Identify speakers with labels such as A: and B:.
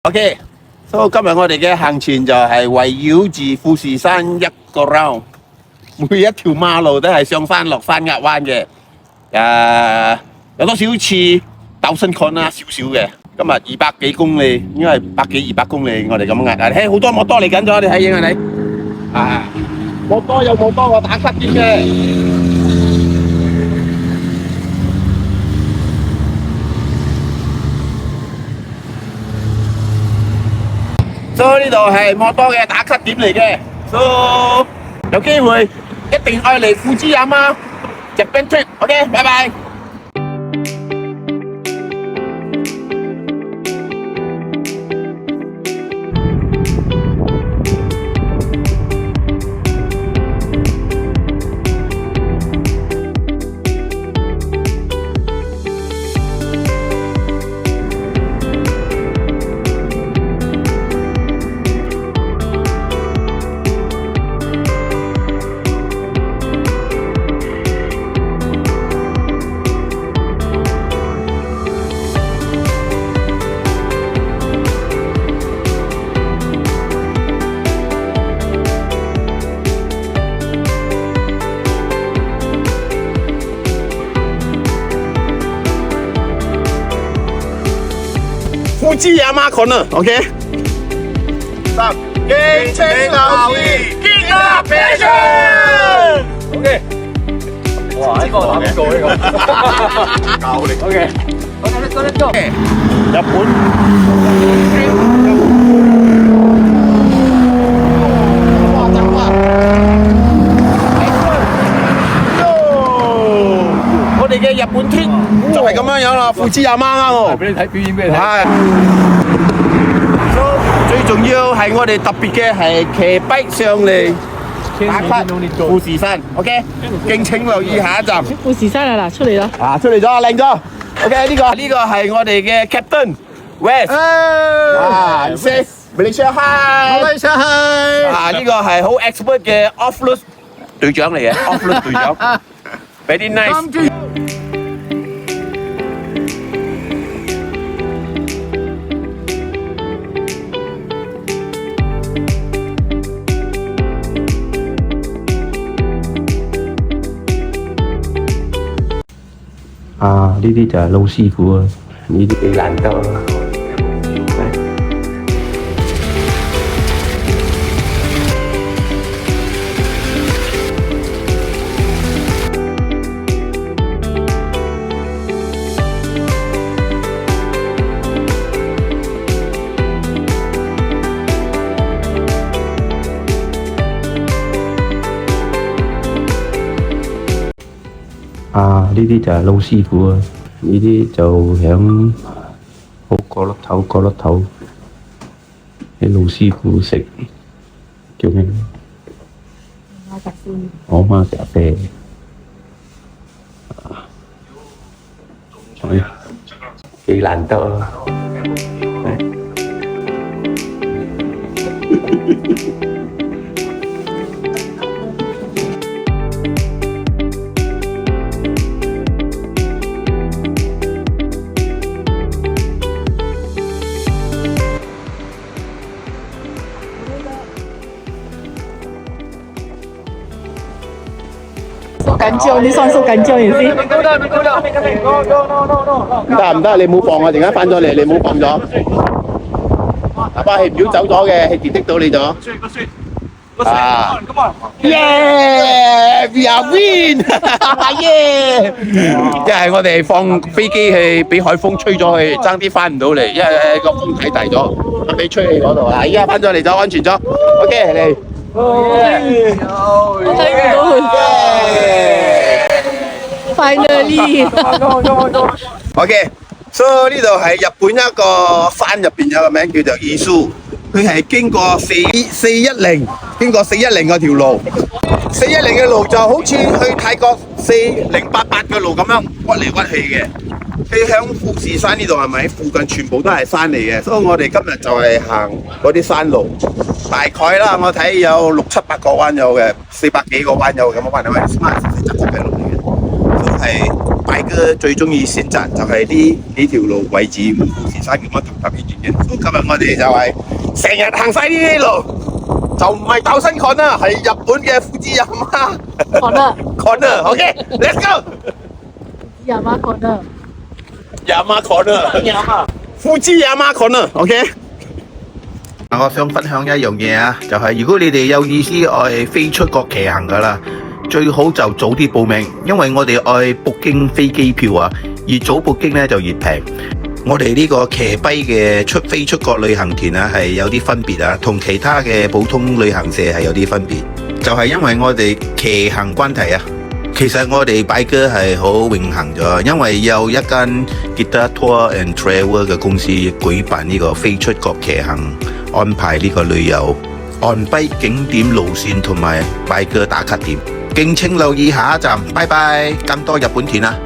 A: OK，所以今日我哋嘅行程就係圍繞住富士山一個 round， 每一條馬路都係上山落山壓彎嘅。有多少似斗新礦啦，少少嘅。今日200幾公里，應該係200公里，我哋咁壓。睇好多摩多嚟緊咗，你睇影下你。摩多有摩多個打卡點嘅。所以呢度係摩多嘅打卡點嚟嘅，所以有機會一定愛嚟富士山啊！Japan trip，OK，拜拜。富士山corner，OK。3，敬請留意，見啦 passion。OK。哇，呢個打邊個呢個？教練。OK。let's go。日本。我哋嘅日本團就係咁樣樣啦，富士山喎。俾你睇表演俾你睇。最重要係我哋特別嘅係騎bike上嚟打卡富士山 ，OK， 敬請留意下一站。
B: 富士山啊嗱，出嚟啦！
A: 出嚟咗，靚咗。OK， 呢個係我哋嘅 Captain West。Malaysia Hi。Malaysia Hi。呢個係好 expert 嘅 offroad 隊長嚟嘅 ，offroad 隊長。Very nice。
C: 呢啲就係老師傅啊，呢啲幾難得啊！呢啲就係老師傅啊，呢啲就響好角落頭啲老師傅食叫咩？我媽咖啡。幾難得啊！
B: 緊張，你雙手緊張先。
A: 唔得，你唔好放啊！陣間翻咗嚟，你唔好放咗。把氣表走咗嘅，氣detect到你咗。Yeah，we are win！ Yeah！ 一係我哋放飛機去，俾海風吹咗去，爭啲翻唔到嚟，因為個風太大咗，俾吹去嗰度啊！依家翻咗嚟咗，安全咗。OK， 嚟。
B: 我睇唔到佢。Finally。
A: OK， 所以呢度係日本一個山入邊有個名叫做伊蘇，佢係經過410，經過410嗰條路，410嘅路就好似去泰國4088嘅路咁樣屈嚟屈去嘅。佢響富士山呢度係咪？附近全部都係山嚟嘅，所以我哋今日就係行嗰啲山路，大概啦，我睇有6、7、8個彎有嘅，400幾個彎有咁嘅彎，因為 smart 係直直嘅路嚟嘅，都係拜哥哥最中意選擇就係呢條路位置前山咁樣特別遠嘅。今日我哋就係成日行晒呢啲路，就唔係鬥新 corner， 係日本嘅富士山 corner。OK，let's go。Yama
B: corner。Yama
A: corner。富士Yama corner。OK。我想分享一樣嘢啊，就係如果你哋有意思愛飛出國騎行噶啦，最好就早啲報名，因為我哋愛booking飛機票啊，越早booking咧就越平。我哋呢個騎跛嘅飛出國旅行團啊，係有啲分別啊，同其他嘅普通旅行社係有啲分別，就係因為我哋騎行關係啊。其實我哋拜哥係好榮幸咗，因為有一間 Kita Tour and Travel 嘅公司舉辦呢個飛出國騎行，安排呢個旅遊岸跛景點路線同埋拜哥打卡點，敬請留意下一站，拜拜，咁多日本團啊！